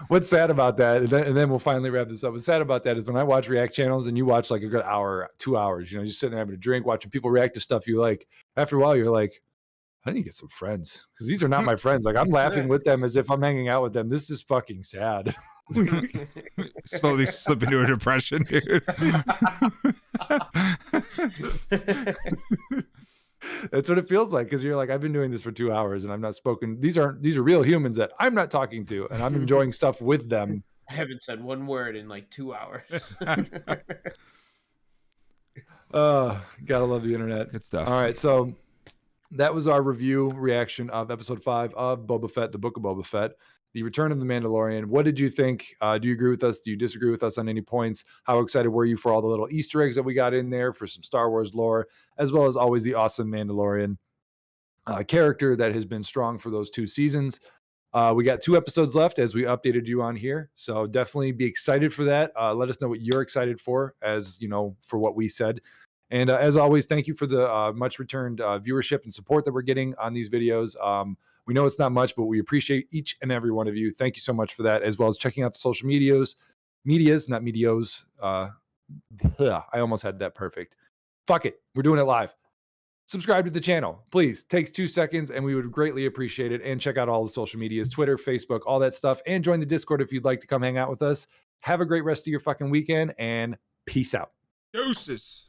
What's sad about that, and then we'll finally wrap this up. What's sad about that is when I watch react channels and you watch like a good hour, 2 hours, just sitting there having a drink, watching people react to stuff you like. After a while, you're like, I need to get some friends because these are not my friends. Like I'm laughing with them as if I'm hanging out with them. This is fucking sad. Slowly slip into a depression, dude. That's what it feels like because you're like, I've been doing this for 2 hours and I'm not spoken. These are real humans that I'm not talking to, and I'm enjoying stuff with them. I haven't said one word in like 2 hours. Gotta love the internet. Good stuff. All right, so that was our review reaction of episode 5 of Boba Fett, the Book of Boba Fett, the Return of the Mandalorian. What did you think? Do you agree with us? Do you disagree with us on any points? How excited were you for all the little Easter eggs that we got in there for some Star Wars lore, as well as always the awesome Mandalorian character that has been strong for those 2 seasons? We got 2 episodes left as we updated you on here. So definitely be excited for that. Let us know what you're excited for, as you know, for what we said. And as always, thank you for the much returned viewership and support that we're getting on these videos. We know it's not much, but we appreciate each and every one of you. Thank you so much for that, as well as checking out the social medias, not medios. I almost had that perfect. Fuck it. We're doing it live. Subscribe to the channel, please. Takes 2 seconds, and we would greatly appreciate it. And check out all the social medias, Twitter, Facebook, all that stuff. And join the Discord if you'd like to come hang out with us. Have a great rest of your fucking weekend, and peace out. Deuces.